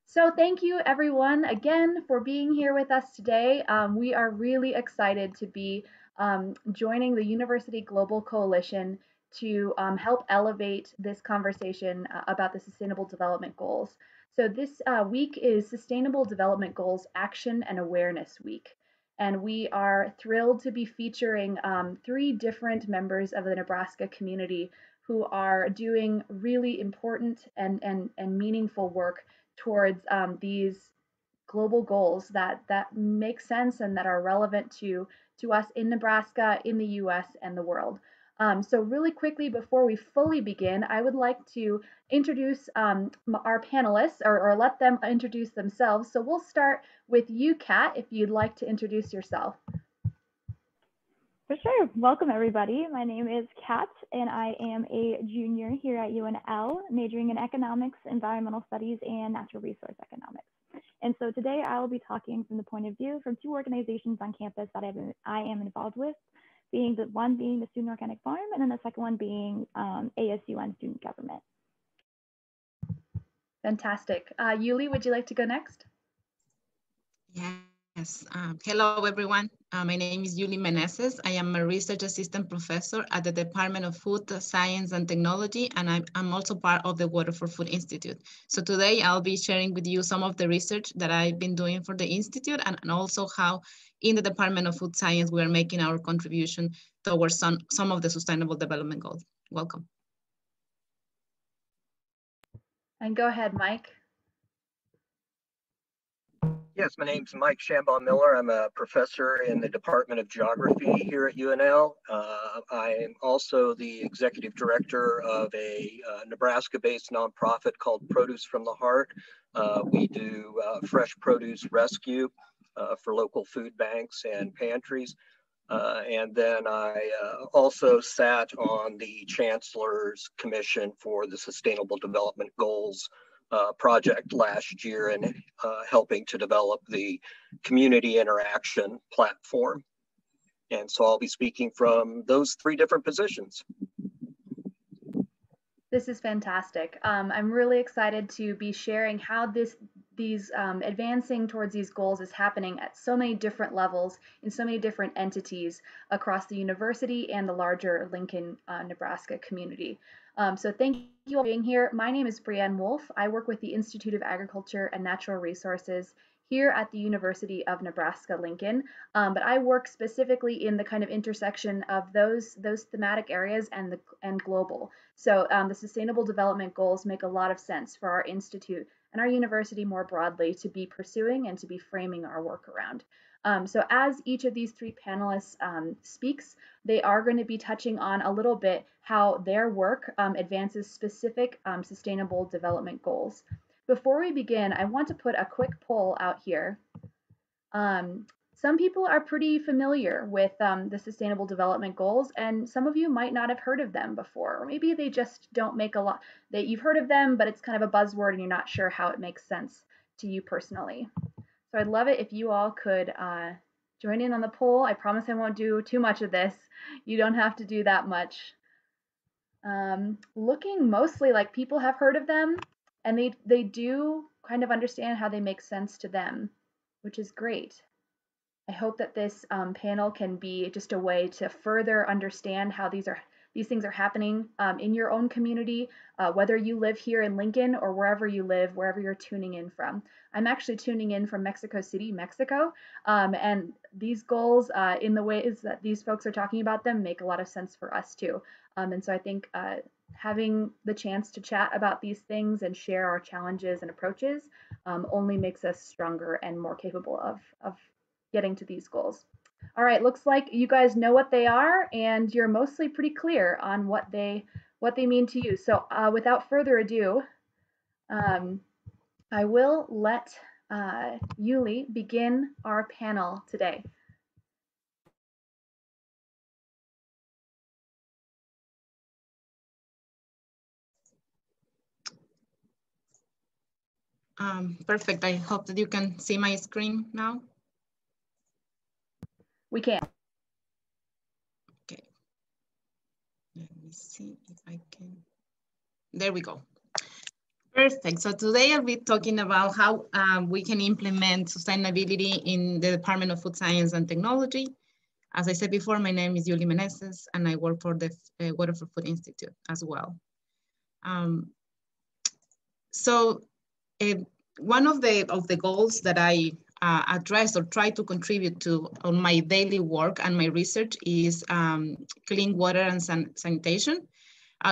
So thank you everyone again for being here with us today. We are really excited to be joining the University Global Coalition to help elevate this conversation about the Sustainable Development Goals. So this week is Sustainable Development Goals Action and Awareness Week. And we are thrilled to be featuring 3 different members of the Nebraska community who are doing really important and meaningful work towards these global goals that make sense and that are relevant to us in Nebraska, in the U.S., and the world. So really quickly before we fully begin, I would like to introduce our panelists or let them introduce themselves. So we'll start with you, Kat, if you'd like to introduce yourself. For sure. Welcome, everybody. My name is Kat, and I am a junior here at UNL, majoring in economics, environmental studies, and natural resource economics. And so today I will be talking from the point of view from 2 organizations on campus that I am involved with, being the one being the Student Organic Farm, and then the second one being ASUN Student Government. Fantastic. Yulie, would you like to go next? Yes. Hello, everyone. My name is Yulie Meneses. I am a research assistant professor at the Department of Food Science and Technology, and I'm also part of the Water for Food Institute. So today I'll be sharing with you some of the research that I've been doing for the Institute and also how in the Department of Food Science we are making our contribution towards some of the Sustainable Development Goals. Welcome. And go ahead, Mike. Yes, my name's Mike Shambaugh-Miller. I'm a professor in the Department of Geography here at UNL. I am also the executive director of a Nebraska-based nonprofit called Produce from the Heart. We do fresh produce rescue for local food banks and pantries. And then I also sat on the Chancellor's Commission for the Sustainable Development Goals project last year and helping to develop the community interaction platform. And so I'll be speaking from those 3 different positions. This is fantastic. I'm really excited to be sharing how these advancing towards these goals is happening at so many different levels in so many different entities across the university and the larger Lincoln, Nebraska community. So thank you all for being here. My name is Brienne Wolf. I work with the Institute of Agriculture and Natural Resources here at the University of Nebraska-Lincoln, but I work specifically in the kind of intersection of those thematic areas and global. So the Sustainable Development Goals make a lot of sense for our institute and our university more broadly to be pursuing and to be framing our work around. So as each of these 3 panelists speaks, they are going to be touching on a little bit how their work advances specific sustainable development goals. Before we begin, I want to put a quick poll out here. Some people are pretty familiar with the Sustainable Development Goals, and some of you might not have heard of them before, or maybe they just don't make a lot, that you've heard of them, but it's kind of a buzzword and you're not sure how it makes sense to you personally. So I'd love it if you all could join in on the poll. I promise I won't do too much of this. You don't have to do that much. Looking mostly like people have heard of them, and they do kind of understand how they make sense to them, which is great. I hope that this panel can be just a way to further understand how these things are happening in your own community, whether you live here in Lincoln or wherever you live, wherever you're tuning in from. I'm actually tuning in from Mexico City, Mexico, and these goals in the ways that these folks are talking about them make a lot of sense for us too. And so I think having the chance to chat about these things and share our challenges and approaches only makes us stronger and more capable of getting to these goals. All right, looks like you guys know what they are and you're mostly pretty clear on what they mean to you. So without further ado, I will let Yulie begin our panel today. Perfect. I hope that you can see my screen now. We can. Okay. Let me see if I can. There we go. Perfect. So today I'll be talking about how we can implement sustainability in the Department of Food Science and Technology. As I said before, my name is Yulie Meneses, and I work for the Water for Food Institute as well. One of the goals that I address or try to contribute to on my daily work and my research is clean water and sanitation.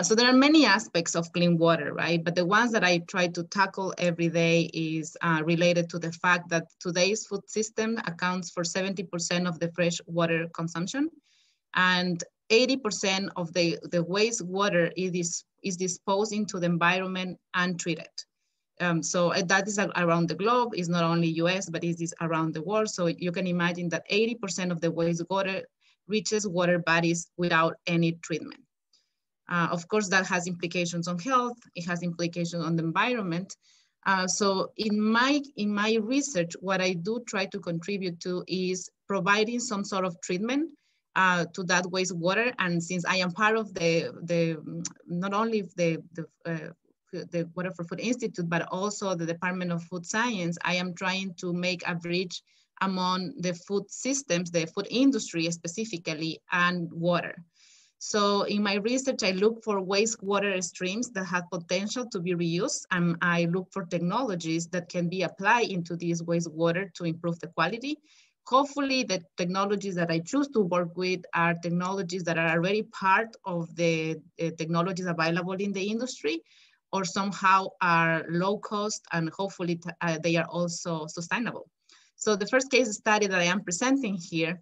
So there are many aspects of clean water, right? But the ones that I try to tackle every day is related to the fact that today's food system accounts for 70% of the fresh water consumption, and 80% of the wastewater is disposed into the environment untreated. So that is around the globe. It's not only US, but it is around the world. So you can imagine that 80% of the wastewater reaches water bodies without any treatment. Of course, that has implications on health. It has implications on the environment. So in my research, what I do try to contribute to is providing some sort of treatment to that wastewater. And since I am part of not only the Water for Food Institute, but also the Department of Food Science, I am trying to make a bridge among the food systems, the food industry specifically, and water. So in my research, I look for wastewater streams that have potential to be reused, and I look for technologies that can be applied into this wastewater to improve the quality. Hopefully the technologies that I choose to work with are technologies that are already part of the technologies available in the industry, or somehow are low cost, and hopefully they are also sustainable. So the first case study that I am presenting here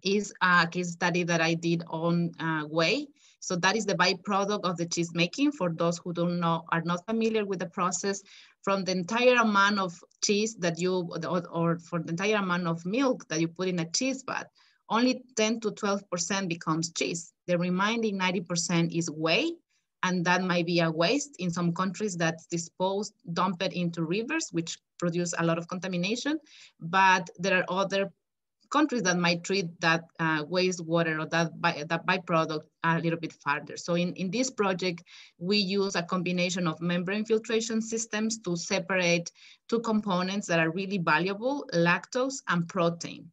is a case study that I did on whey. So that is the byproduct of the cheese making. For those who don't know, are not familiar with the process, from the entire amount of cheese that you, or for the entire amount of milk that you put in a cheese bath, only 10 to 12% becomes cheese. The remaining 90% is whey, and that might be a waste in some countries that's disposed, dumped into rivers, which produce a lot of contamination. But there are other countries that might treat that wastewater or that byproduct a little bit farther. So in this project, we use a combination of membrane filtration systems to separate two components that are really valuable, lactose and protein.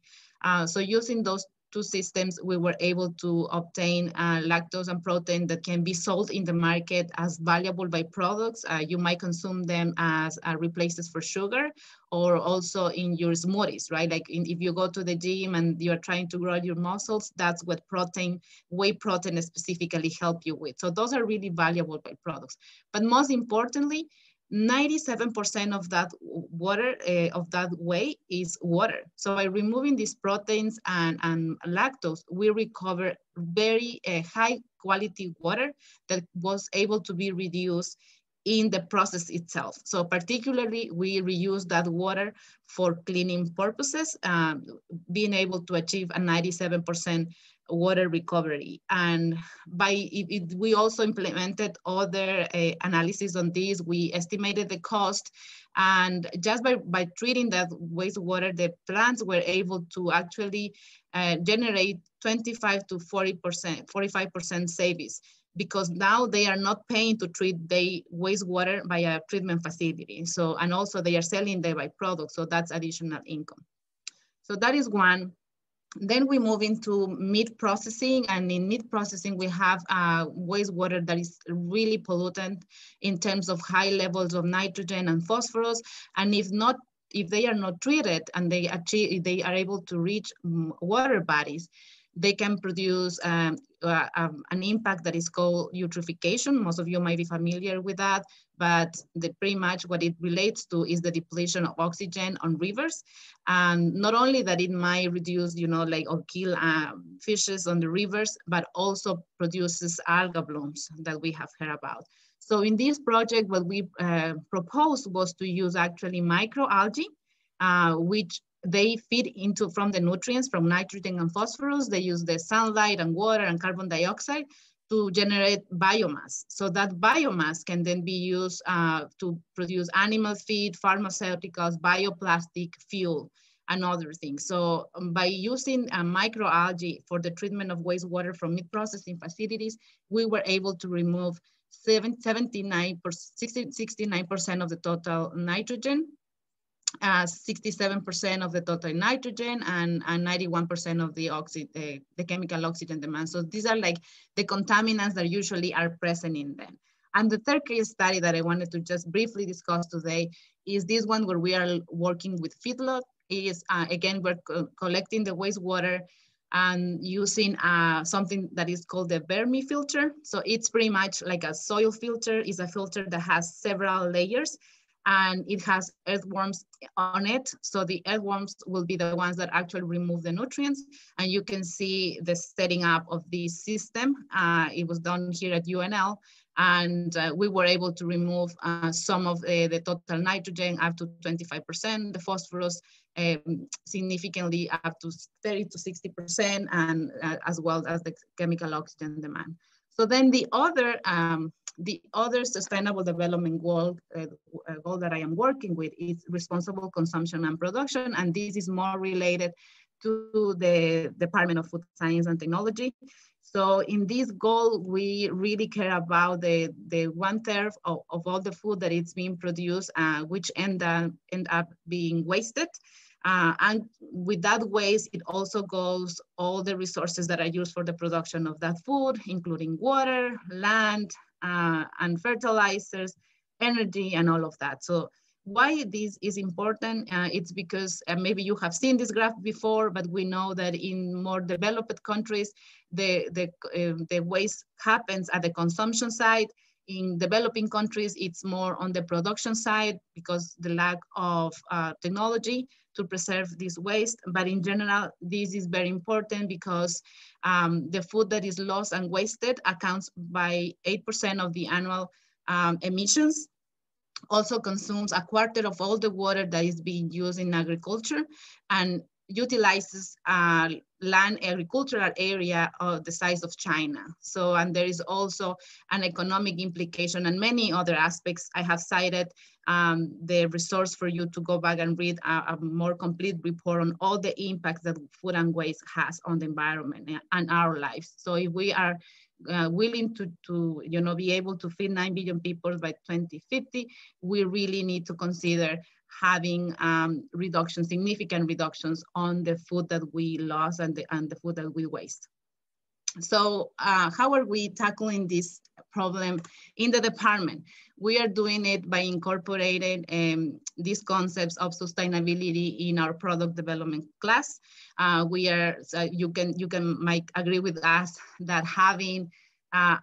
So using those two systems, we were able to obtain lactose and protein that can be sold in the market as valuable byproducts. You might consume them as replaces for sugar, or also in your smoothies, right? Like if you go to the gym and you're trying to grow your muscles, that's what whey protein specifically help you with. So those are really valuable byproducts. But most importantly, 97% of that water, of that whey is water. So by removing these proteins and lactose, we recover very high quality water that was able to be reduced in the process itself. So particularly, we reuse that water for cleaning purposes, being able to achieve a 97% water recovery. And we also implemented other analysis on this. We estimated the cost, and just by treating that wastewater, the plants were able to actually generate 25 to 40%, 45% savings, because now they are not paying to treat the wastewater by a treatment facility. So, and also they are selling the byproduct, so that's additional income. So that is one. Then we move into meat processing, and in meat processing, we have wastewater that is really pollutant in terms of high levels of nitrogen and phosphorus. And if they are not treated and they are able to reach water bodies, they can produce an impact that is called eutrophication. Most of you might be familiar with that, but pretty much what it relates to is the depletion of oxygen on rivers. And not only that it might reduce, or kill fishes on the rivers, but also produces algal blooms that we have heard about. So in this project, what we proposed was to use actually microalgae, which they feed into from the nutrients from nitrogen and phosphorus. They use the sunlight and water and carbon dioxide to generate biomass. So that biomass can then be used to produce animal feed, pharmaceuticals, bioplastic, fuel, and other things. So by using microalgae for the treatment of wastewater from meat processing facilities, we were able to remove 69% of the total nitrogen, 67% of the total nitrogen, and 91% of the chemical oxygen demand. So these are like the contaminants that usually are present in them. And the third case study that I wanted to just briefly discuss today is this one where we are working with feedlot. Again, we're collecting the wastewater and using something that is called the vermi filter. So it's pretty much like a soil filter. It's a filter that has several layers, and it has earthworms on it. So the earthworms will be the ones that actually remove the nutrients. And you can see the setting up of this system. It was done here at UNL. And we were able to remove some of the total nitrogen up to 25%, the phosphorus significantly up to 30 to 60%, and as well as the chemical oxygen demand. So then the other sustainable development goal that I am working with is responsible consumption and production. And this is more related to the Department of Food Science and Technology. So in this goal, we really care about the 1/3 of all the food that is being produced, which end up being wasted. And with that waste, it also goes all the resources that are used for the production of that food, including water, land, and fertilizers, energy, and all of that. So why this is important, it's because maybe you have seen this graph before, but we know that in more developed countries, the waste happens at the consumption side. In developing countries, it's more on the production side because the lack of technology to preserve this waste. But in general, this is very important because the food that is lost and wasted accounts by 8% of the annual emissions. Also consumes 1/4 of all the water that is being used in agriculture, and utilizes land agricultural area of the size of China. So, and there is also an economic implication and many other aspects. I have cited the resource for you to go back and read a more complete report on all the impacts that food and waste has on the environment and our lives. So if we are willing to be able to feed 9 billion people by 2050, we really need to consider having significant reductions on the food that we lost and the food that we waste. So how are we tackling this problem in the department? We are doing it by incorporating these concepts of sustainability in our product development class. You might agree with us that having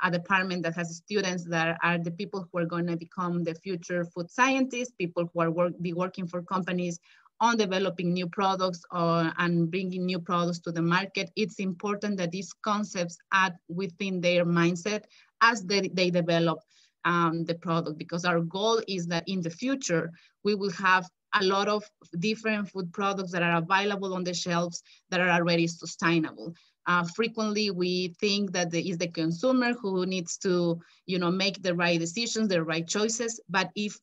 a department that has students that are the people who are going to become the future food scientists, people who are working for companies on developing new products and bringing new products to the market. It's important that these concepts add within their mindset as they develop the product, because our goal is that in the future, we will have a lot of different food products that are available on the shelves that are already sustainable. Frequently, we think that it is the consumer who needs to, make the right decisions, the right choices. But if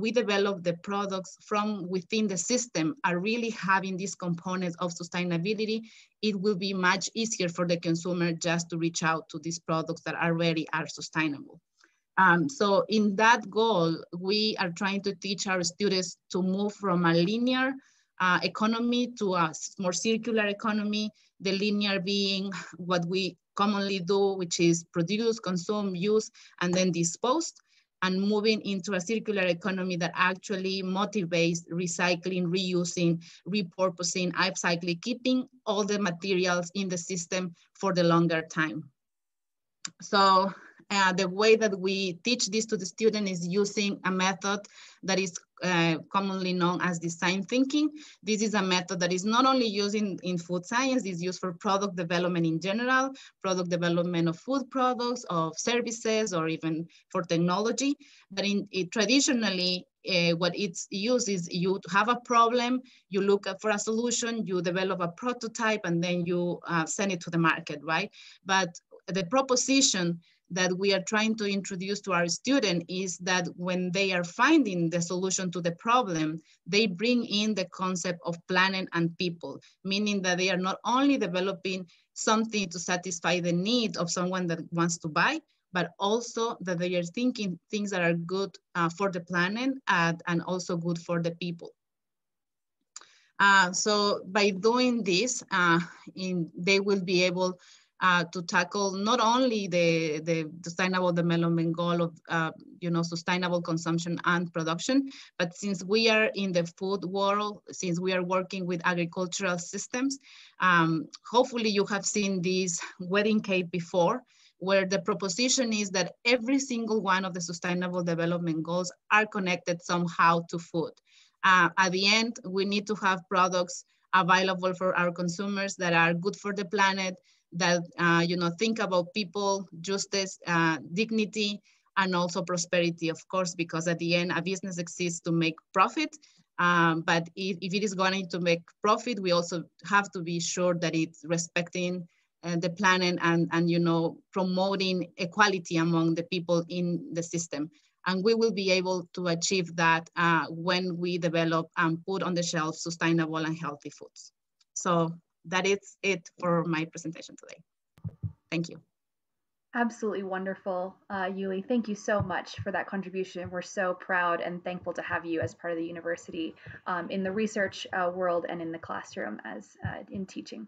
we develop the products from within the system are really having these components of sustainability, it will be much easier for the consumer just to reach out to these products that already are sustainable. So in that goal, we are trying to teach our students to move from a linear economy to a more circular economy, the linear being what we commonly do, which is produce, consume, use, and then dispose, and moving into a circular economy that actually motivates recycling, reusing, repurposing, upcycling, keeping all the materials in the system for the longer time. So the way that we teach this to the student is using a method that is commonly known as design thinking. This is a method that is not only used in food science, it's used for product development in general, product development of food products, of services, or even for technology. But traditionally, what it's used is you have a problem, you look for a solution, you develop a prototype, and then you send it to the market, right? But the proposition that we are trying to introduce to our student is that when they are finding the solution to the problem, they bring in the concept of planet and people, meaning that they are not only developing something to satisfy the need of someone that wants to buy, but also that they are thinking things that are good for the planet and also good for the people. So by doing this, they will be able to tackle not only the sustainable development goal of sustainable consumption and production, but since we are in the food world, since we are working with agricultural systems, hopefully you have seen this wedding cake before, where the proposition is that every single one of the sustainable development goals are connected somehow to food. At the end, we need to have products available for our consumers that are good for the planet, that think about people, justice, dignity, and also prosperity, of course, because at the end, a business exists to make profit. But if it is going to make profit, we also have to be sure that it's respecting the planet and promoting equality among the people in the system. And we will be able to achieve that when we develop and put on the shelf sustainable and healthy foods. So that is it for my presentation today. Thank you. Absolutely wonderful, Yulie. Thank you so much for that contribution. We're so proud and thankful to have you as part of the university in the research world and in the classroom as in teaching.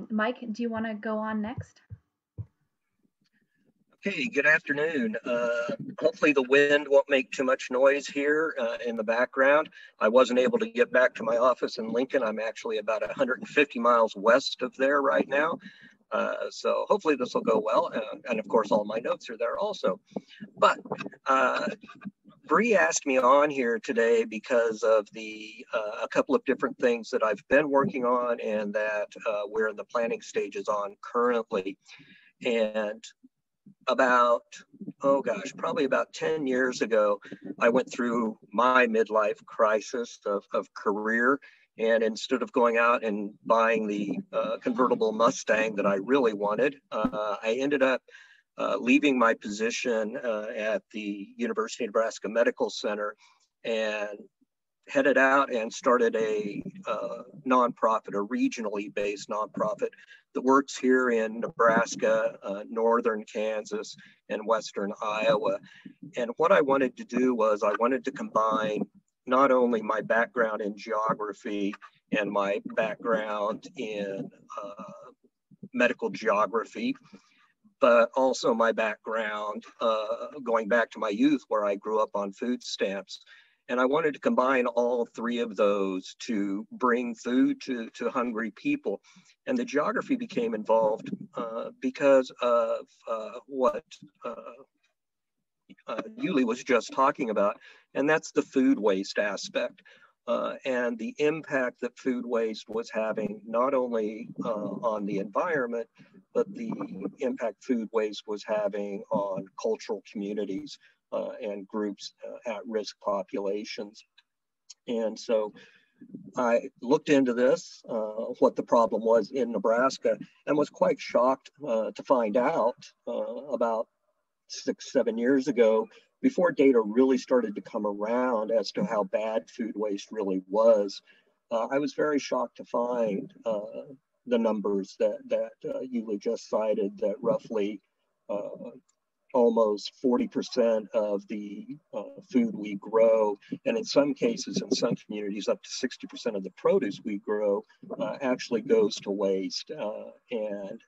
Mike, do you want to go on next? Okay, good afternoon. Hopefully the wind won't make too much noise here in the background. I wasn't able to get back to my office in Lincoln. I'm actually about 150 miles west of there right now. So hopefully this will go well. And of course, all my notes are there also. But Bree asked me on here today because of a couple of different things that I've been working on and that we're in the planning stages on currently. And probably about 10 years ago, I went through my midlife crisis of career. And instead of going out and buying the convertible Mustang that I really wanted, I ended up leaving my position at the University of Nebraska Medical Center and headed out and started a nonprofit, a regionally based nonprofit that works here in Nebraska, northern Kansas, and western Iowa. And what I wanted to do was I wanted to combine not only my background in geography and my background in medical geography, but also my background going back to my youth where I grew up on food stamps. And I wanted to combine all three of those to bring food to hungry people. And the geography became involved because of what Yulie was just talking about, and that's the food waste aspect and the impact that food waste was having not only on the environment, but the impact food waste was having on cultural communities and groups at-risk populations. And so I looked into this, what the problem was in Nebraska, and was quite shocked to find out about 6-7 years ago, before data really started to come around as to how bad food waste really was. I was very shocked to find the numbers that Yulie just cited, that roughly almost 40% of the food we grow, and in some cases, in some communities, up to 60% of the produce we grow actually goes to waste. And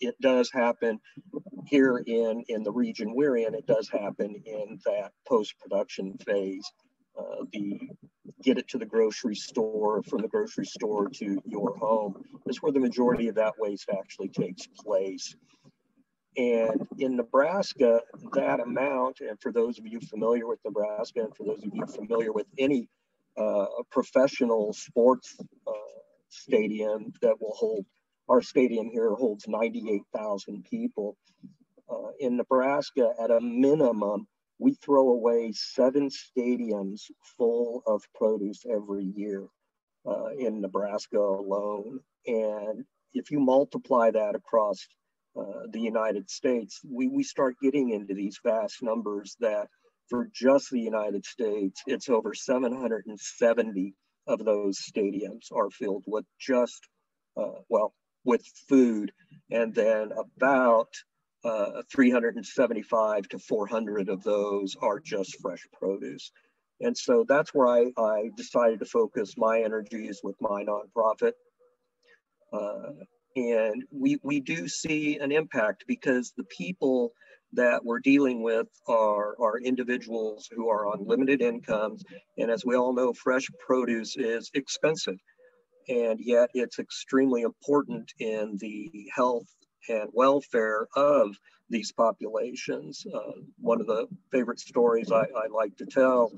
it does happen here in the region we're in. It does happen in that post-production phase. The get it to the grocery store, from the grocery store to your home is where the majority of that waste actually takes place. And in Nebraska, that amount, and for those of you familiar with Nebraska, and for those of you familiar with any professional sports stadium that will hold, our stadium here holds 98,000 people. In Nebraska, at a minimum, we throw away 7 stadiums full of produce every year in Nebraska alone. And if you multiply that across the United States, we start getting into these vast numbers that for just the United States, it's over 770 of those stadiums are filled with just, with food. And then about 375 to 400 of those are just fresh produce. And so that's where I decided to focus my energies with my nonprofit. And we do see an impact because the people that we're dealing with are individuals who are on limited incomes. And as we all know, fresh produce is expensive, and yet it's extremely important in the health and welfare of these populations. One of the favorite stories I like to tell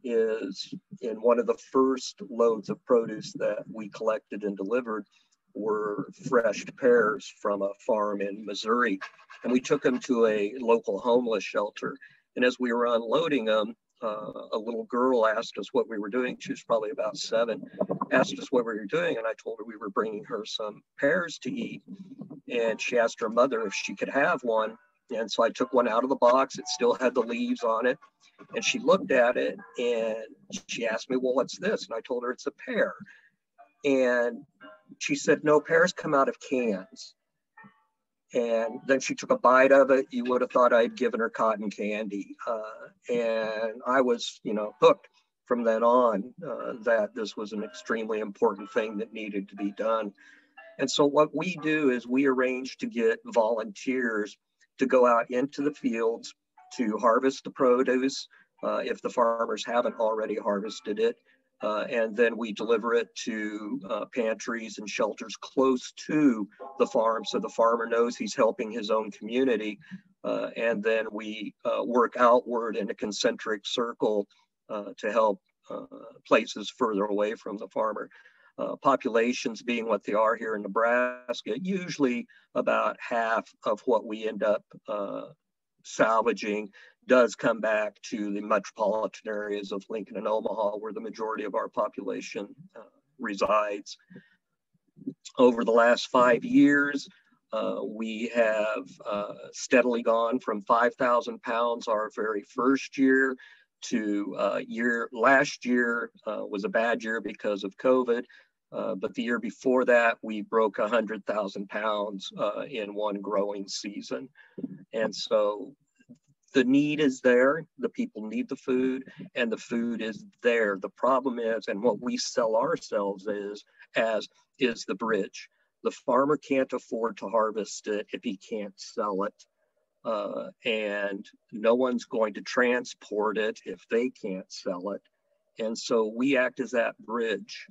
is in one of the first loads of produce that we collected and delivered were fresh pears from a farm in Missouri. And we took them to a local homeless shelter. And as we were unloading them, a little girl asked us what we were doing. She was probably about 7, asked us what we were doing. And I told her we were bringing her some pears to eat. And she asked her mother if she could have one. And so I took one out of the box. It still had the leaves on it. And she looked at it and she asked me, well, what's this? And I told her it's a pear. And she said, no, pears come out of cans. And then she took a bite of it. You would have thought I'd given her cotton candy. And I was, hooked from then on that this was an extremely important thing that needed to be done. And so what we do is we arrange to get volunteers to go out into the fields to harvest the produce if the farmers haven't already harvested it. And then we deliver it to pantries and shelters close to the farm, so the farmer knows he's helping his own community. And then we work outward in a concentric circle to help places further away from the farmer. Populations being what they are here in Nebraska, usually about half of what we end up salvaging does come back to the metropolitan areas of Lincoln and Omaha, where the majority of our population resides. Over the last 5 years, we have steadily gone from 5,000 pounds our very first year to last year was a bad year because of COVID. But the year before that, we broke 100,000 pounds in one growing season. And so the need is there, the people need the food, and the food is there. The problem is, and what we sell ourselves is the bridge. The farmer can't afford to harvest it if he can't sell it. And no one's going to transport it if they can't sell it. And so we act as that bridge.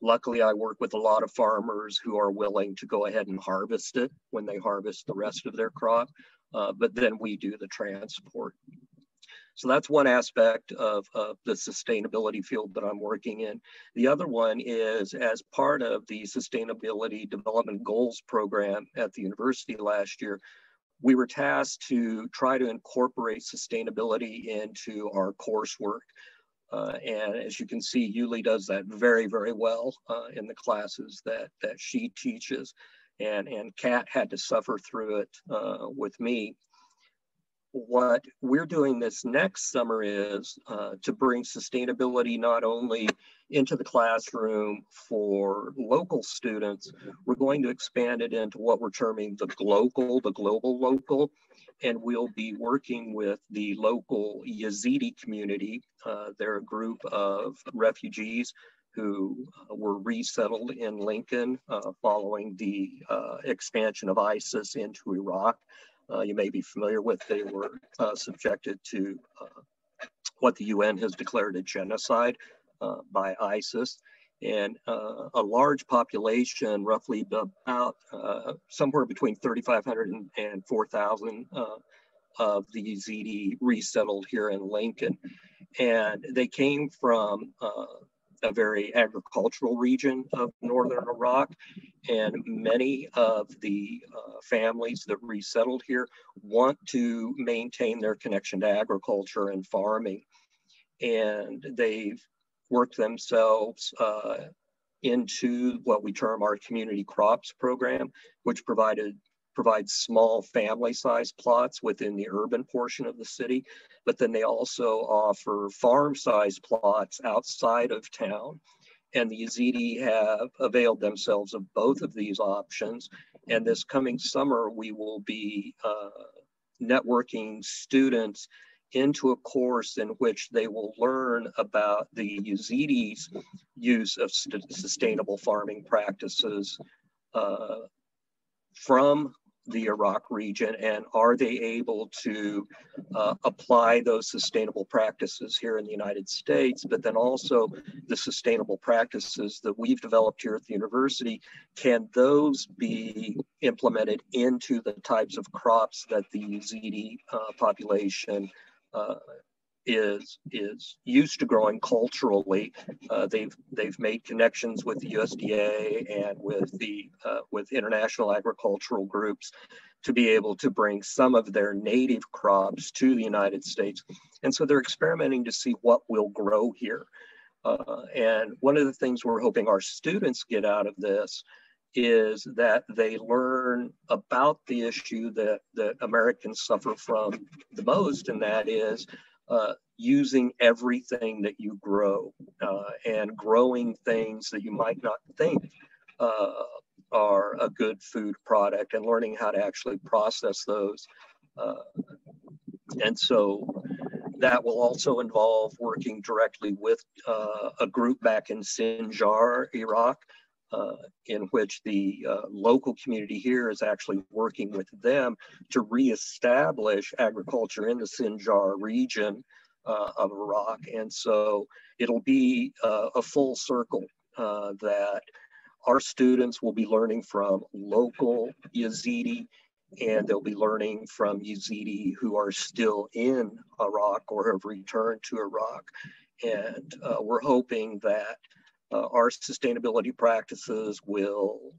Luckily, I work with a lot of farmers who are willing to go ahead and harvest it when they harvest the rest of their crop. But then we do the transport. So that's one aspect of the sustainability field that I'm working in. The other one is, as part of the Sustainability Development Goals program at the university last year, we were tasked to try to incorporate sustainability into our coursework. And as you can see, Yulie does that very, very well in the classes that she teaches. And Kat had to suffer through it with me. What we're doing this next summer is to bring sustainability not only into the classroom for local students, we're going to expand it into what we're terming the global local, and we'll be working with the local Yazidi community. They're a group of refugees who were resettled in Lincoln following the expansion of ISIS into Iraq. You may be familiar with, they were subjected to what the UN has declared a genocide by ISIS. And a large population, roughly about somewhere between 3,500 and 4,000 of the Yazidi resettled here in Lincoln. And they came from a very agricultural region of northern Iraq, and many of the families that resettled here want to maintain their connection to agriculture and farming. And they've worked themselves into what we term our community crops program, which provides small family-sized plots within the urban portion of the city, but then they also offer farm-sized plots outside of town. and the Yazidi have availed themselves of both of these options. And this coming summer, we will be networking students into a course in which they will learn about the Yazidis' use of sustainable farming practices from the Iraq region, and are they able to apply those sustainable practices here in the United States, but then also the sustainable practices that we've developed here at the university, can those be implemented into the types of crops that the Yazidi population is used to growing culturally? They've made connections with the USDA and with international agricultural groups to be able to bring some of their native crops to the United States. And so they're experimenting to see what will grow here. And one of the things we're hoping our students get out of this is that they learn about the issue that Americans suffer from the most, and that is using everything that you grow and growing things that you might not think are a good food product, and learning how to actually process those. And so that will also involve working directly with a group back in Sinjar, Iraq, in which the local community here is actually working with them to reestablish agriculture in the Sinjar region of Iraq. And so it'll be a full circle that our students will be learning from local Yazidi, and they'll be learning from Yazidi who are still in Iraq or have returned to Iraq. And we're hoping that our sustainability practices will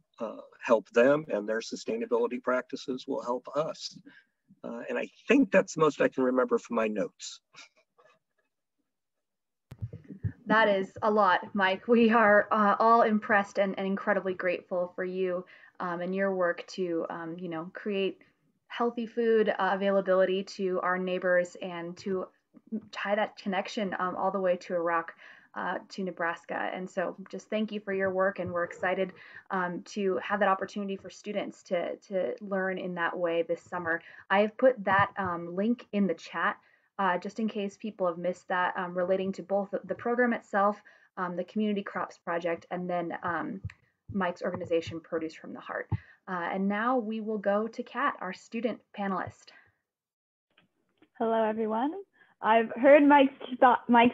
help them, and their sustainability practices will help us. And I think that's the most I can remember from my notes. That is a lot, Mike. We are all impressed and incredibly grateful for you and your work to, create healthy food availability to our neighbors and to tie that connection all the way to Iraq, to Nebraska. And so just thank you for your work, and we're excited to have that opportunity for students to learn in that way this summer. I have put that link in the chat just in case people have missed that, relating to both the program itself, the Community Crops Project, and then Mike's organization, Produce from the Heart. And now we will go to Kat, our student panelist. Hello, everyone. I've heard Mike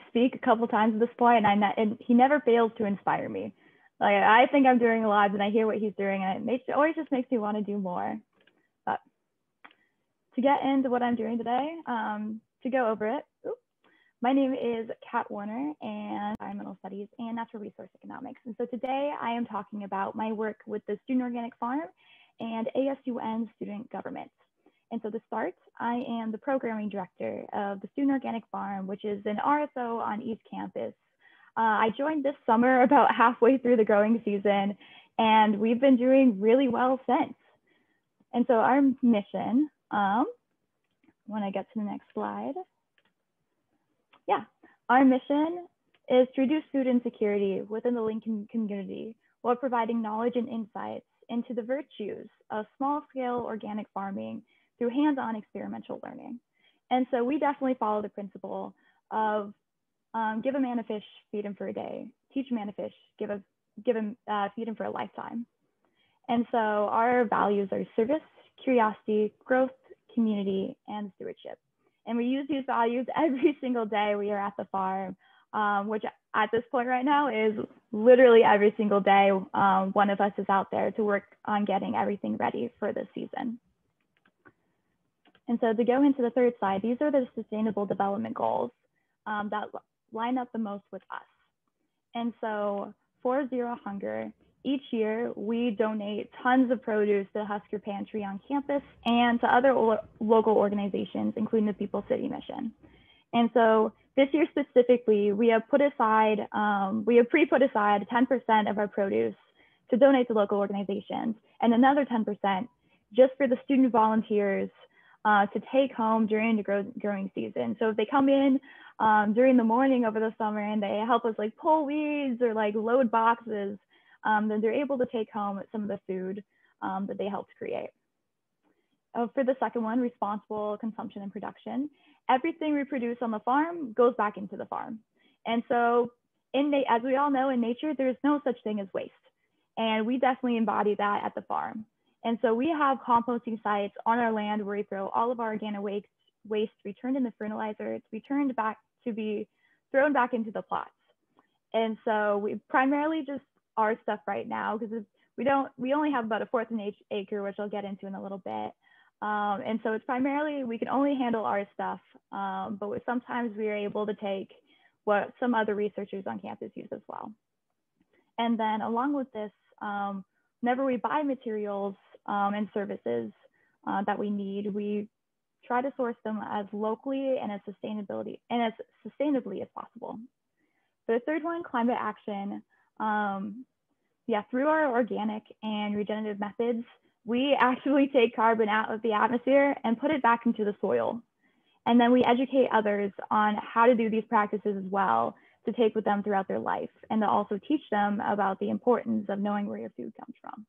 speak a couple times at this point, and he never fails to inspire me. Like, I think I'm doing a lot, and I hear what he's doing, and it always just makes me want to do more. But to get into what I'm doing today, to go over it, my name is Kat Warner, and environmental studies and natural resource economics. And so today I am talking about my work with the Student Organic Farm and ASUN student government. And so to start, I am the programming director of the Student Organic Farm, which is an RSO on East Campus. I joined this summer about halfway through the growing season, and we've been doing really well since. And so our mission, when I get to the next slide. Yeah, our mission is to reduce food insecurity within the Lincoln community while providing knowledge and insights into the virtues of small-scale organic farming through hands-on experimental learning. And so we definitely follow the principle of give a man a fish, feed him for a day, teach a man a fish, feed him for a lifetime. And so our values are service, curiosity, growth, community, and stewardship. And we use these values every single day we are at the farm, which at this point right now is literally every single day. One of us is out there to work on getting everything ready for this season. And so to go into the third slide, these are the sustainable development goals that line up the most with us. And so for Xero Hunger, each year we donate tons of produce to the Husker Pantry on campus and to other local organizations, including the People City Mission. And so this year specifically, we have pre-put aside 10% of our produce to donate to local organizations, and another 10% just for the student volunteers to take home during the growing season. So if they come in during the morning over the summer and they help us like pull weeds or like load boxes, then they're able to take home some of the food that they helped create. For the second one, responsible consumption and production, everything we produce on the farm goes back into the farm. And so as we all know, in nature, there's no such thing as waste. And we definitely embody that at the farm. And so we have composting sites on our land where we throw all of our organic waste returned into fertilizer. It's returned back to be thrown back into the plots. And so we primarily just our stuff right now, because we only have about 1/4 of an acre, which I'll get into in a little bit. And so it's primarily, we can only handle our stuff, but sometimes we are able to take what some other researchers on campus use as well. And then along with this, whenever we buy materials and services that we need, we try to source them as locally and as sustainably as possible. For the third one, climate action, through our organic and regenerative methods, we actually take carbon out of the atmosphere and put it back into the soil. And then we educate others on how to do these practices as well to take with them throughout their life, and to also teach them about the importance of knowing where your food comes from.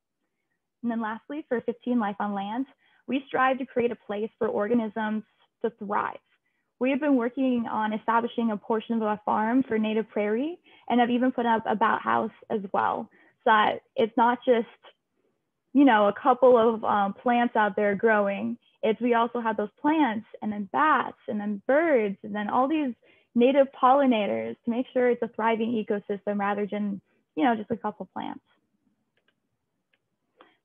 And then lastly, for 15 Life on Land, we strive to create a place for organisms to thrive. We have been working on establishing a portion of our farm for native prairie, and have even put up a bat house as well, so that it's not just a couple of plants out there growing. We also have those plants, and then bats, and then birds, and then all these native pollinators to make sure it's a thriving ecosystem rather than, just a couple plants.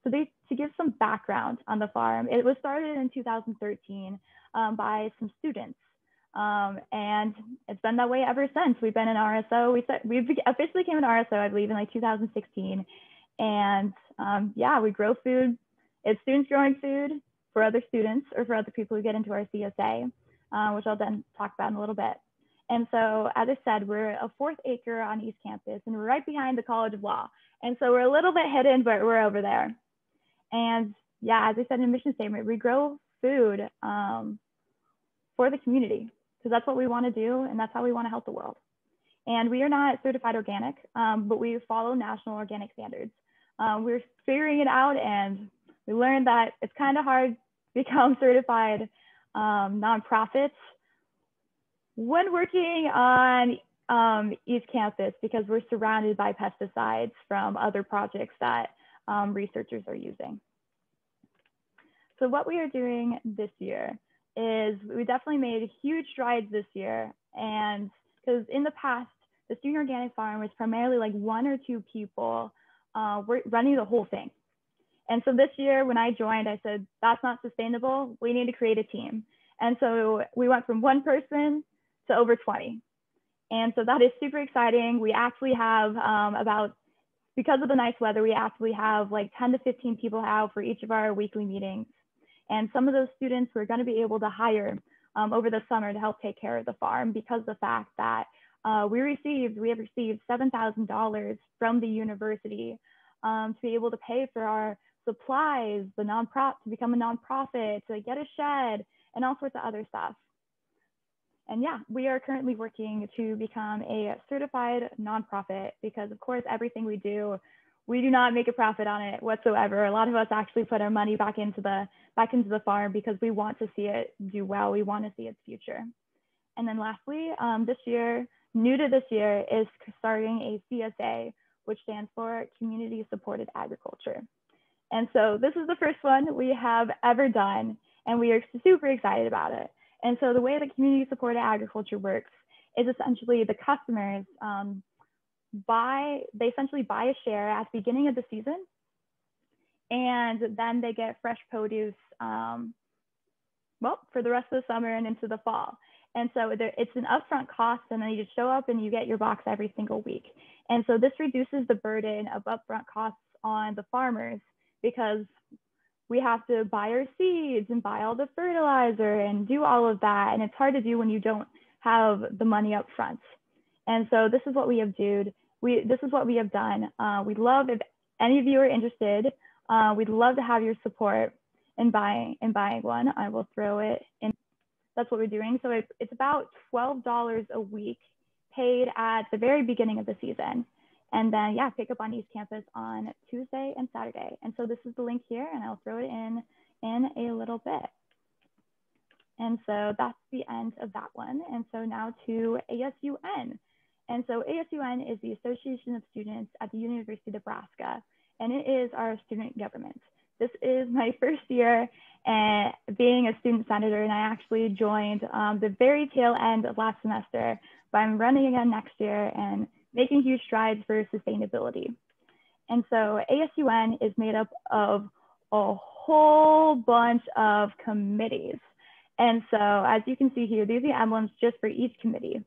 So to give some background on the farm, it was started in 2013 by some students. And it's been that way ever since. We've been an RSO. We officially became an RSO, I believe, in like 2016. And we grow food. It's students growing food for other students or for other people who get into our CSA, which I'll then talk about in a little bit. And so, as I said, we're a 4th acre on East Campus, and we're right behind the College of Law. And so we're a little bit hidden, but we're over there. And as I said in the mission statement, we grow food for the community, because that's what we want to do, and that's how we want to help the world. And we are not certified organic, but we follow national organic standards. We're figuring it out, and we learned that it's kind of hard to become certified nonprofits when working on East Campus, because we're surrounded by pesticides from other projects that researchers are using. So what we are doing this year is we definitely made huge strides this year, and because in the past, the student organic farm was primarily like 1 or 2 people running the whole thing. And so this year when I joined, I said, that's not sustainable. We need to create a team. And so we went from 1 person to over 20. And so that is super exciting. We actually have because of the nice weather, we actually have like 10 to 15 people out for each of our weekly meetings. And some of those students we're going to be able to hire over the summer to help take care of the farm, because of the fact that we have received $7,000 from the university to be able to pay for our supplies, to become a nonprofit, to get a shed, and all sorts of other stuff. And we are currently working to become a certified nonprofit, because of course, everything we do not make a profit on it whatsoever. A lot of us actually put our money back into the farm because we want to see it do well. We want to see its future. And then lastly, new to this year is starting a CSA, which stands for Community Supported Agriculture. And so this is the first one we have ever done, and we are super excited about it. And so the way that community supported agriculture works is essentially the customers essentially buy a share at the beginning of the season, and then they get fresh produce for the rest of the summer and into the fall. And so it's an upfront cost, and then you just show up and you get your box every single week. And so this reduces the burden of upfront costs on the farmers, because we have to buy our seeds and buy all the fertilizer and do all of that. And it's hard to do when you don't have the money up front. And so this is what we have done. We'd love, if any of you are interested, we'd love to have your support. and buying one, I will throw it in. That's what we're doing. So it's about $12 a week paid at the very beginning of the season. And then, yeah, pick up on East Campus on Tuesday and Saturday. And so this is the link here, and I'll throw it in a little bit. And so that's the end of that one. And so now to ASUN. And so ASUN is the Association of Students at the University of Nebraska, and it is our student government. This is my first year being a student senator, and I actually joined the very tail end of last semester, but I'm running again next year and making huge strides for sustainability. And so ASUN is made up of a whole bunch of committees. And so as you can see here, these are the emblems just for each committee.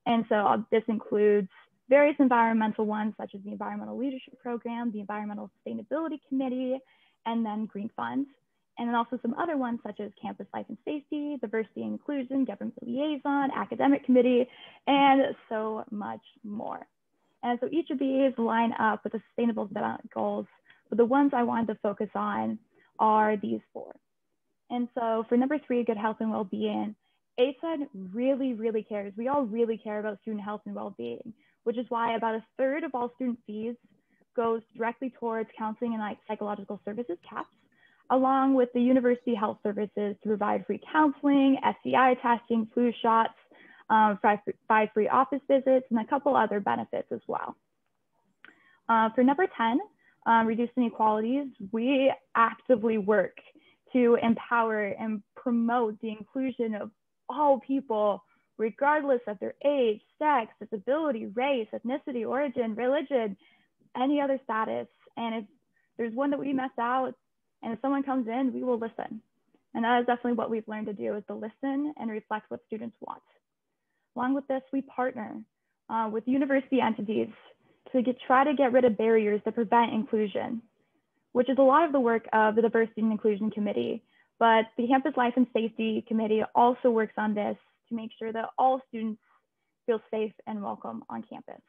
And so this includes various environmental ones, such as the Environmental Leadership Program, the Environmental Sustainability Committee, and then Green Funds. And then also some other ones, such as Campus Life and Safety, Diversity and Inclusion, Government Liaison, Academic Committee, and so much more. And so each of these line up with the Sustainable Development Goals, but the ones I wanted to focus on are these four. And so for number 3, good health and well-being, ASUN really, really cares. We all really care about student health and well-being, which is why about 1/3 of all student fees goes directly towards counseling and psychological services, CAPS, along with the university health services to provide free counseling, STI testing, flu shots, 5 free office visits, and a couple other benefits as well. For number 10, reduce inequalities, we actively work to empower and promote the inclusion of all people, regardless of their age, sex, disability, race, ethnicity, origin, religion, any other status. And if there's one that we miss out, and if someone comes in, we will listen. And that is definitely what we've learned to do, is to listen and reflect what students want. Along with this, we partner with university entities to try to get rid of barriers that prevent inclusion, which is a lot of the work of the Diversity and Inclusion Committee. But the Campus Life and Safety Committee also works on this to make sure that all students feel safe and welcome on campus.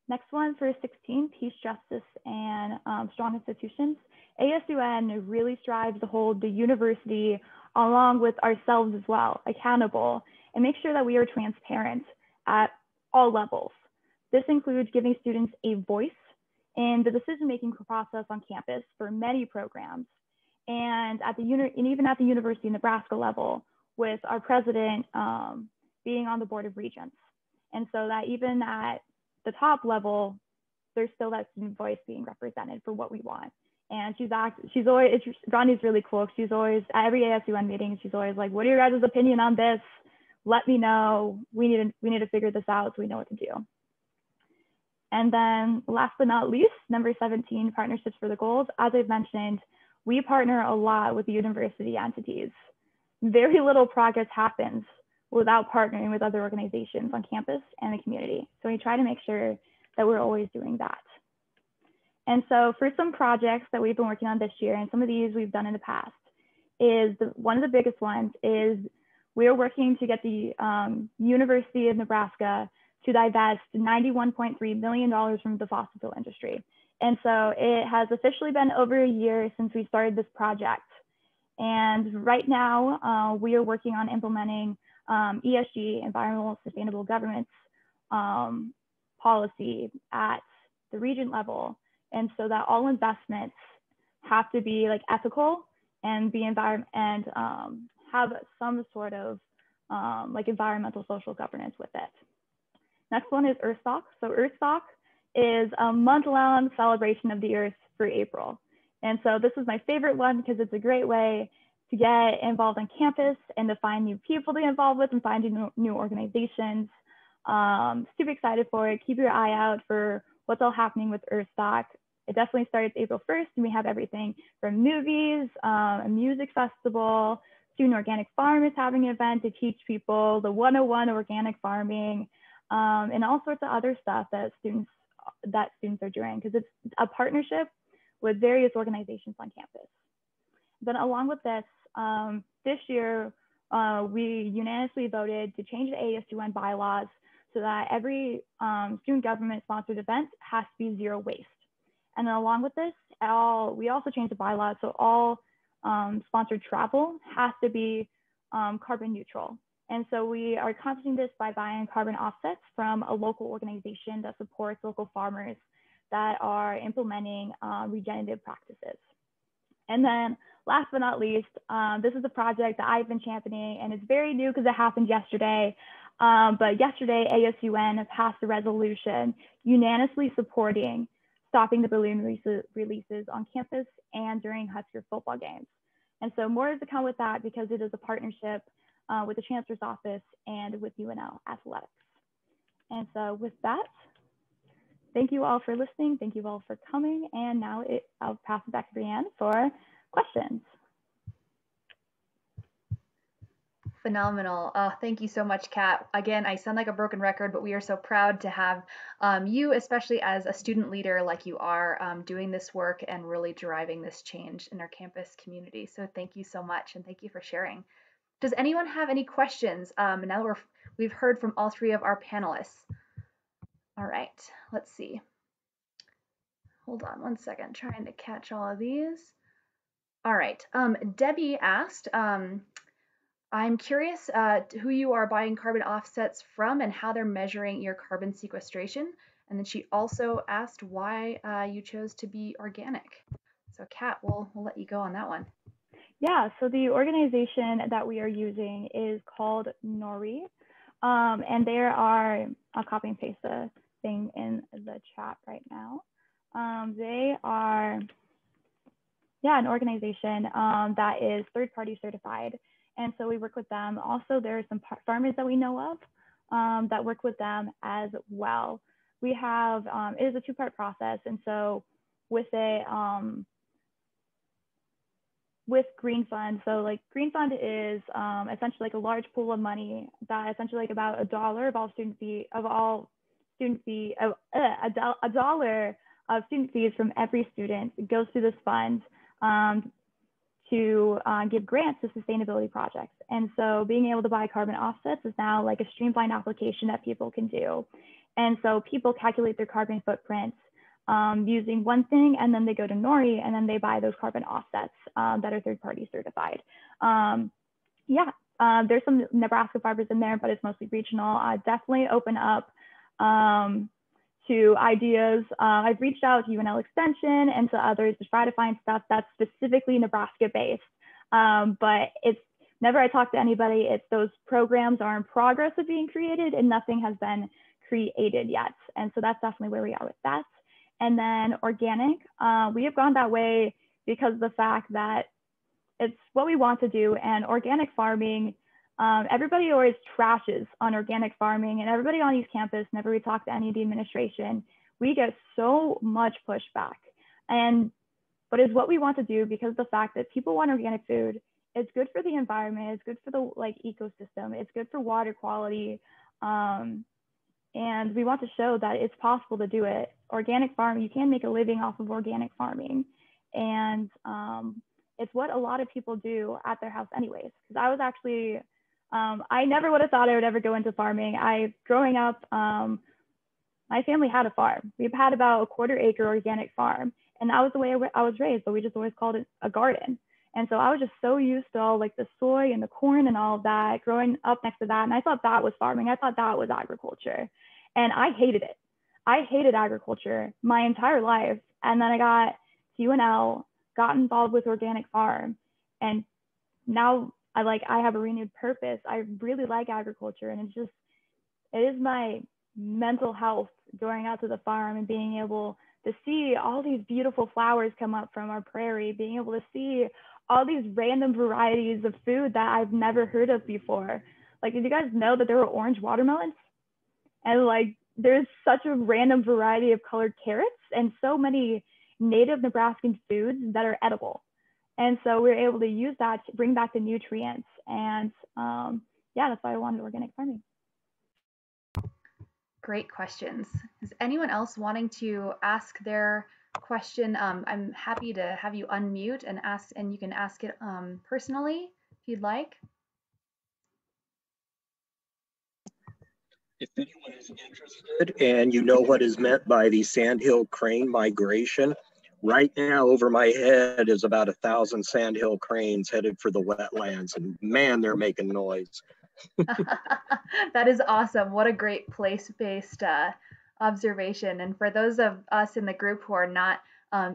Next one for 16, peace, justice, and strong institutions. ASUN really strives to hold the university, along with ourselves as well, accountable, and make sure that we are transparent at all levels. This includes giving students a voice in the decision-making process on campus for many programs, and even at the University of Nebraska level, with our president being on the Board of Regents. And so that even at the top level, there's still that student voice being represented for what we want. And she's always, Ronnie's really cool. She's always, at every ASUN meeting, she's always like, what are your guys' opinion on this? Let me know. We need to figure this out so we know what to do. And then last but not least, number 17, partnerships for the goals. As I've mentioned, we partner a lot with the university entities. Very little progress happens without partnering with other organizations on campus and the community. So we try to make sure that we're always doing that. And so for some projects that we've been working on this year, and some of these we've done in the past, one of the biggest ones is we're working to get the University of Nebraska to divest $91.3 million from the fossil fuel industry. And so it has officially been over a year since we started this project. And right now we are working on implementing ESG, Environmental Sustainable Governance policy at the region level. And so that all investments have to be like ethical and be have some sort of like environmental social governance with it. Next one is Earthstock. So Earthstock is a month-long celebration of the Earth for April. And so this is my favorite one because it's a great way to get involved on campus and to find new people to get involved with and find new organizations. Super excited for it. Keep your eye out for what's all happening with Earthstock. It definitely starts April 1st, and we have everything from movies, a music festival, Student Organic Farm is having an event to teach people the 101 organic farming, and all sorts of other stuff that students are doing, because it's a partnership with various organizations on campus. Then along with this, this year, we unanimously voted to change the ASUN bylaws so that every student government sponsored event has to be zero waste. And then along with this, we also changed the bylaws so all sponsored travel has to be carbon neutral. And so we are accomplishing this by buying carbon offsets from a local organization that supports local farmers that are implementing regenerative practices. And then last but not least, this is a project that I've been championing, and it's very new because it happened yesterday. But yesterday, ASUN passed a resolution unanimously supporting stopping the balloon releases on campus and during Husker football games. And so more is to come with that because it is a partnership with the Chancellor's Office and with UNL Athletics. And so with that, thank you all for listening. Thank you all for coming. And now I'll pass it back to Brianne for questions. Phenomenal. Thank you so much, Kat. Again, I sound like a broken record, but we are so proud to have you, especially as a student leader like you are, doing this work and really driving this change in our campus community. So thank you so much, and thank you for sharing. Does anyone have any questions? Now that we've heard from all three of our panelists. All right, let's see. Hold on one second, trying to catch all of these. All right, Debbie asked, I'm curious who you are buying carbon offsets from and how they're measuring your carbon sequestration. And then she also asked why you chose to be organic. So Kat, we'll let you go on that one. Yeah, so the organization that we are using is called NORI. And there are, I'll copy and paste the thing in the chat right now. They are, yeah, an organization that is third-party certified. And so we work with them. Also, there are some farmers that we know of that work with them as well. We have, it is a two-part process. And so with Green Fund, so like Green Fund is essentially like a large pool of money that essentially like about $1 of all student fee, of all student fee, $1 of student fees from every student goes through this fund to give grants to sustainability projects. And so being able to buy carbon offsets is now like a streamlined application that people can do. And so people calculate their carbon footprints using one thing, and then they go to NORI and then they buy those carbon offsets that are third-party certified. There's some Nebraska farmers in there, but it's mostly regional. Definitely open up to ideas. I've reached out to UNL Extension and to others to try to find stuff that's specifically Nebraska based. But it's never I talk to anybody, it's those programs are in progress of being created and nothing has been created yet. And so that's definitely where we are with that. And then organic, we have gone that way because of the fact that it's what we want to do. And organic farming, everybody always trashes on organic farming, and everybody on East Campus, whenever we talk to any of the administration, we get so much pushback. But it's what we want to do because of the fact that people want organic food. It's good for the environment. It's good for the ecosystem. It's good for water quality. And we want to show that it's possible to do it. Organic farming, you can make a living off of organic farming. And it's what a lot of people do at their house anyways. Because I was actually, I never would have thought I would ever go into farming. Growing up, my family had a farm. We've had about a 1/4 acre organic farm. And that was the way I was raised, but we just always called it a garden. And so I was just so used to all like the soy and the corn and all of that growing up next to that. And I thought that was farming. I thought that was agriculture. And I hated it. I hated agriculture my entire life. And then I got to UNL, got involved with organic farm. And now I have a renewed purpose. I really like agriculture. And it is my mental health going out to the farm and being able to see all these beautiful flowers come up from our prairie, being able to see all these random varieties of food that I've never heard of before. Like, did you guys know that there were orange watermelons? And like, there's such a random variety of colored carrots and so many native Nebraskan foods that are edible. And so we're able to use that to bring back the nutrients. And that's why I wanted organic farming. Great questions. Is anyone else wanting to ask their question? I'm happy to have you unmute and ask, and you can ask it personally if you'd like. If anyone is interested and you know what is meant by the Sandhill crane migration, Right now over my head is about 1,000 Sandhill cranes headed for the wetlands, and man, they're making noise. That is awesome. What a great place-based observation. And for those of us in the group who are not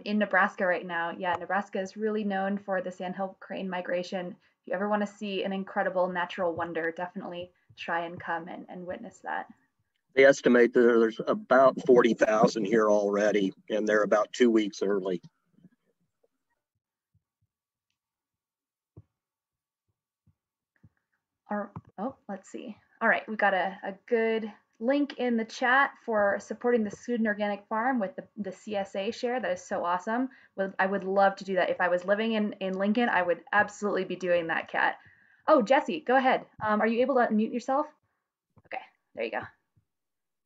in Nebraska right now, yeah, Nebraska is really known for the sandhill crane migration. If you ever want to see an incredible natural wonder, definitely try and come and witness that. They estimate that there's about 40,000 here already, and they're about 2 weeks early. Oh, let's see. All right, we got a good link in the chat for supporting the Student Organic Farm with the CSA Share. That is so awesome. I would love to do that. If I was living in Lincoln, I would absolutely be doing that, Kat. Oh, Jesse, go ahead. Are you able to unmute yourself? Okay, there you go.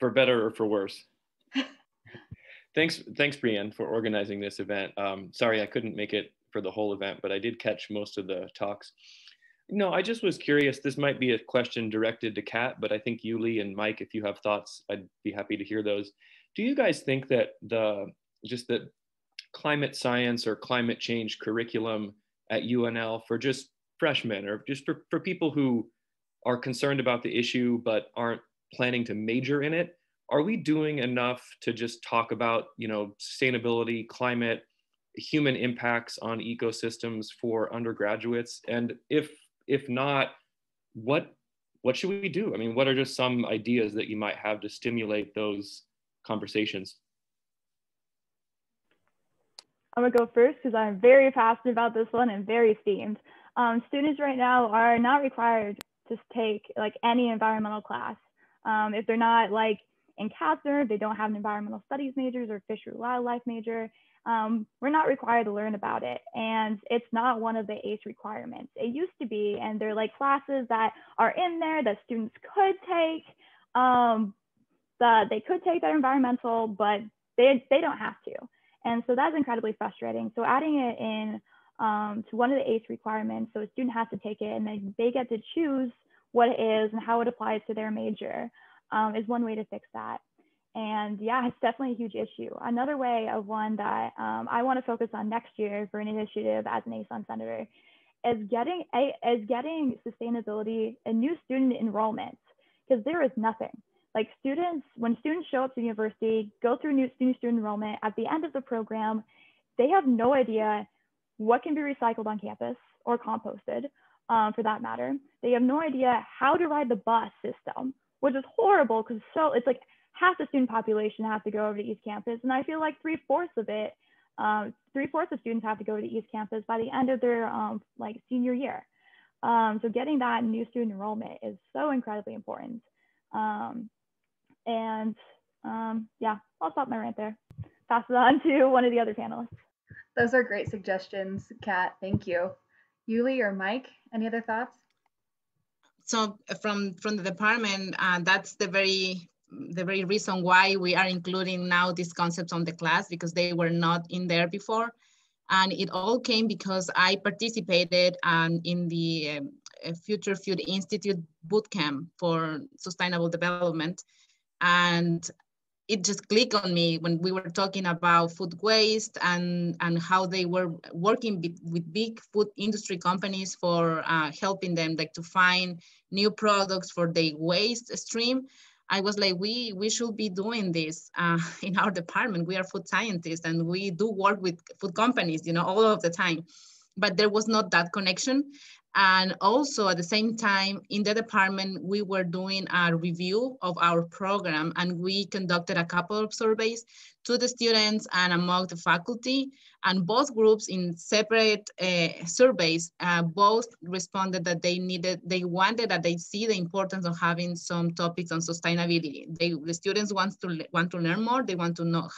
For better or for worse. Thanks, Brianne, for organizing this event. Sorry, I couldn't make it for the whole event, but I did catch most of the talks. No, I just was curious. This might be a question directed to Kat, but I think Yulie and Mike, if you have thoughts, I'd be happy to hear those. Do you guys think that the climate science or climate change curriculum at UNL for just freshmen or just for people who are concerned about the issue but aren't planning to major in it, are we doing enough to just talk about, sustainability, climate, human impacts on ecosystems for undergraduates? And if not, what should we do? I mean, what are just some ideas that you might have to stimulate those conversations? I'm gonna go first because I'm very passionate about this one and very steamed. Students right now are not required to take like any environmental class. If they're not like in CASR, they don't have an environmental studies majors or fishery wildlife major, we're not required to learn about it. And it's not one of the ACE requirements. It used to be, and they're like classes that are in there that students could take, that they could take their environmental, but they don't have to. And so that's incredibly frustrating. So adding it in to one of the ACE requirements, so a student has to take it and then they get to choose what it is and how it applies to their major, is one way to fix that. And yeah, it's definitely a huge issue. Another way of one that I want to focus on next year for an initiative as an ASUN senator is getting sustainability and new student enrollment, because there is nothing. Like when students show up to the university, go through new student enrollment, at the end of the program, they have no idea what can be recycled on campus or composted, for that matter. They have no idea how to ride the bus system, which is horrible because it's like half the student population has to go over to East Campus. And I feel like 3/4 of it, 3/4 of students have to go to East Campus by the end of their like senior year. So getting that new student enrollment is so incredibly important. Yeah, I'll stop my rant there. Pass it on to one of the other panelists. Those are great suggestions, Kat. Thank you. Yulie or Mike, any other thoughts? So from the department, that's the very reason why we are including now these concepts on the class, because they were not in there before. And it all came because I participated in the Future Food Institute bootcamp for sustainable development. And it just clicked on me when we were talking about food waste and how they were working with big food industry companies for helping them like to find new products for the waste stream. I was like, we should be doing this in our department. We are food scientists and we do work with food companies, all of the time, but there was not that connection. And also at the same time in the department, we were doing a review of our program and we conducted a couple of surveys to the students and among the faculty, and both groups in separate surveys, both responded that they wanted that they see the importance of having some topics on sustainability. The students want to learn more. They want to know,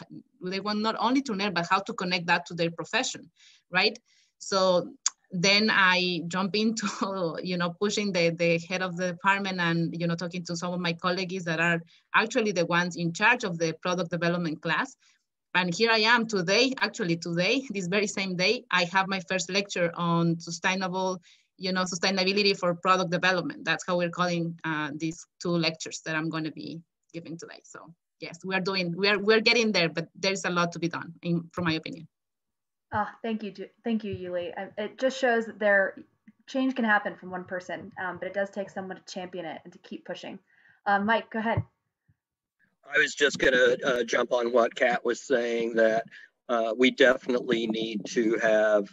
they want not only to learn, but how to connect that to their profession, right? So then I jump into, pushing the head of the department and, talking to some of my colleagues that are actually the ones in charge of the product development class. And here I am today, this very same day, I have my first lecture on sustainability for product development. That's how we're calling these 2 lectures that I'm going to be giving today. So yes, we're getting there, but there's a lot to be done, from my opinion. Thank you, thank you, Yulie. It just shows that change can happen from one person, but it does take someone to champion it and to keep pushing. Mike, go ahead. I was just going to jump on what Kat was saying, that we definitely need to have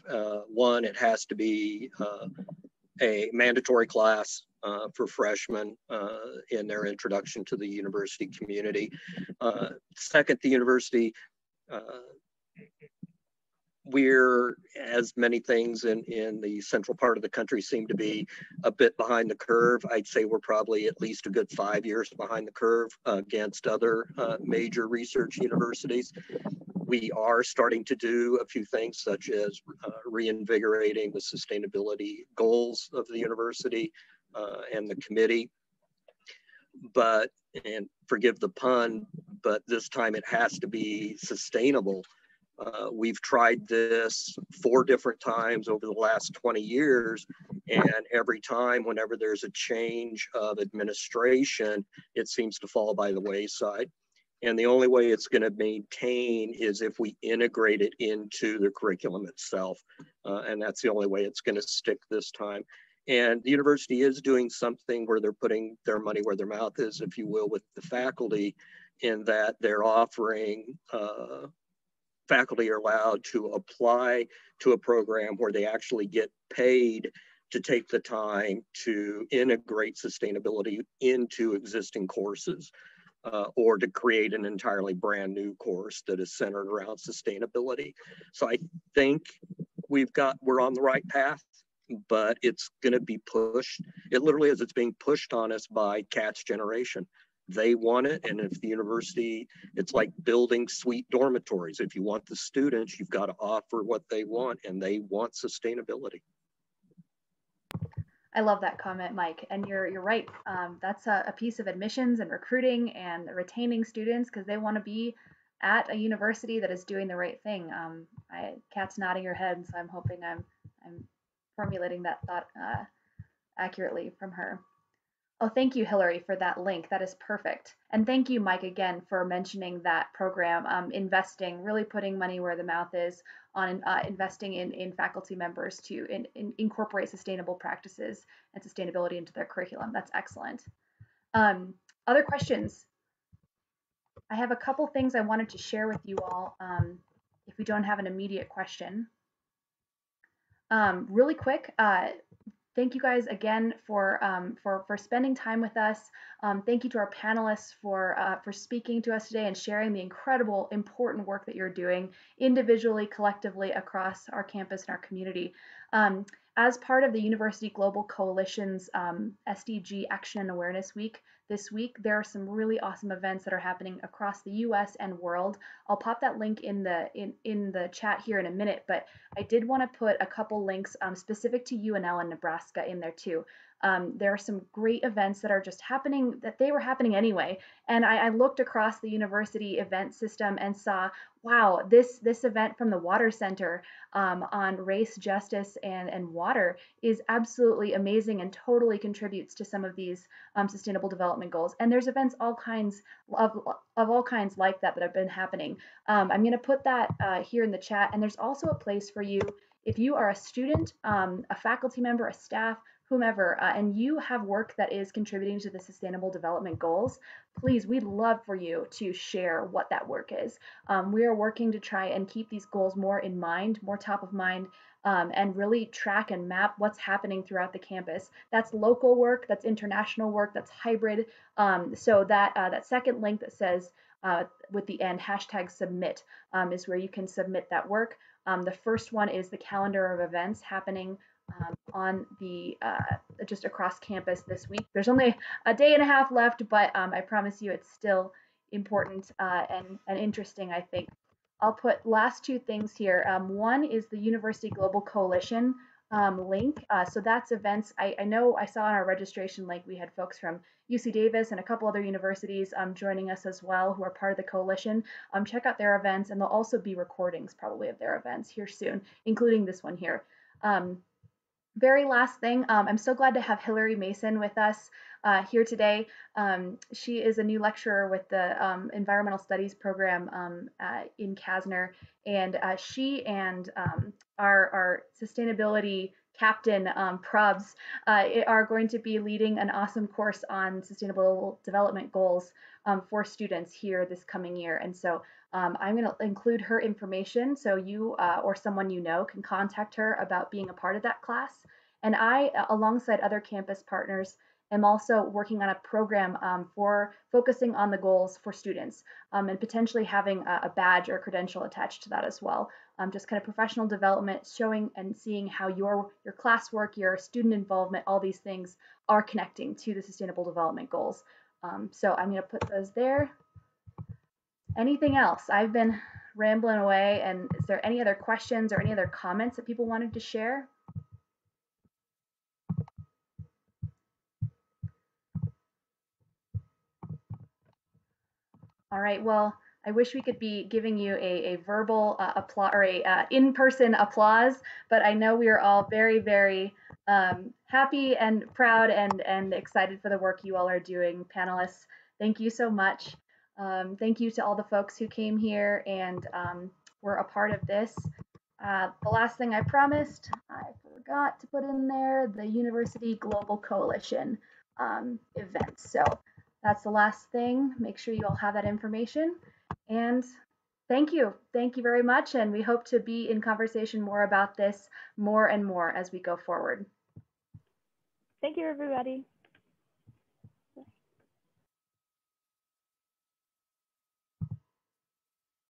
one, it has to be a mandatory class for freshmen in their introduction to the university community. Second, the university, we're, as many things in the central part of the country seem to be, a bit behind the curve. I'd say we're probably at least a good 5 years behind the curve against other major research universities. We are starting to do a few things, such as reinvigorating the sustainability goals of the university and the committee. But, and forgive the pun, but this time it has to be sustainable. We've tried this 4 different times over the last 20 years, and every time, whenever there's a change of administration, it seems to fall by the wayside. And the only way it's going to maintain is if we integrate it into the curriculum itself. And that's the only way it's going to stick this time. And the university is doing something where they're putting their money where their mouth is, if you will, with the faculty, in that they're offering faculty are allowed to apply to a program where they actually get paid to take the time to integrate sustainability into existing courses, or to create an entirely brand new course that is centered around sustainability. So I think we're on the right path, but it's going to be pushed. It literally is, it's being pushed on us by Kat's generation. They want it, and if the university, it's like building suite dormitories. If you want the students, you've got to offer what they want, and they want sustainability. I love that comment, Mike, and you're right. That's a piece of admissions and recruiting and retaining students, because they want to be at a university that is doing the right thing. Kat's nodding her head, so I'm hoping I'm formulating that thought accurately from her. Oh, thank you, Hillary, for that link. That is perfect. And thank you, Mike, again, for mentioning that program, investing, really putting money where the mouth is on investing in faculty members to incorporate sustainable practices and sustainability into their curriculum. That's excellent. Other questions? I have a couple things I wanted to share with you all if we don't have an immediate question. Really quick, thank you guys again for spending time with us. Thank you to our panelists for speaking to us today and sharing the incredible, important work that you're doing individually, collectively across our campus and our community. As part of the University Global Coalition's SDG Action and Awareness Week this week, there are some really awesome events that are happening across the U.S. and world. I'll pop that link in the chat here in a minute, but I did want to put a couple links specific to UNL and Nebraska in there too. There are some great events that are just happening, that they were happening anyway. And I looked across the university event system and saw, wow, this event from the Water Center on race, justice, and water is absolutely amazing and totally contributes to some of these sustainable development goals. And there's events all kinds of all kinds like that have been happening. I'm going to put that here in the chat. And there's also a place for you if you are a student, a faculty member, a staff, whomever, and you have work that is contributing to the sustainable development goals, please, we'd love for you to share what that work is. We are working to try and keep these goals more in mind, more top of mind, and really track and map what's happening throughout the campus. That's local work, that's international work, that's hybrid. So that second link that says with the end #submit is where you can submit that work. The first one is the calendar of events happening on the just across campus this week. There's only a day and a half left, but I promise you it's still important and interesting, I think. I'll put last 2 things here. One is the University Global Coalition link. So that's events. I know I saw in our registration link we had folks from UC Davis and a couple other universities joining us as well who are part of the coalition. Check out their events, and there'll also be recordings probably of their events here soon, including this one here. Very last thing, I'm so glad to have Hillary Mason with us. here today. She is a new lecturer with the Environmental Studies program in Kasner, and she and our sustainability captain, Probs, are going to be leading an awesome course on sustainable development goals for students here this coming year. And so I'm going to include her information so you or someone you know can contact her about being a part of that class. And I, alongside other campus partners, am also working on a program for focusing on the goals for students and potentially having a badge or credential attached to that as well. Just kind of professional development, showing and seeing how your classwork, your student involvement, all these things are connecting to the sustainable development goals. So I'm going to put those there. Anything else? I've been rambling away, and is there any other questions or any other comments that people wanted to share? All right, well, I wish we could be giving you a verbal applause or a in-person applause, but I know we are all very, very happy and proud and excited for the work you all are doing. Panelists, thank you so much. Thank you to all the folks who came here and were a part of this. The last thing I promised, I forgot to put in there, the University Global Coalition event. So that's the last thing. Make sure you all have that information. And thank you. Thank you very much. And we hope to be in conversation more about this more and more as we go forward. Thank you, everybody.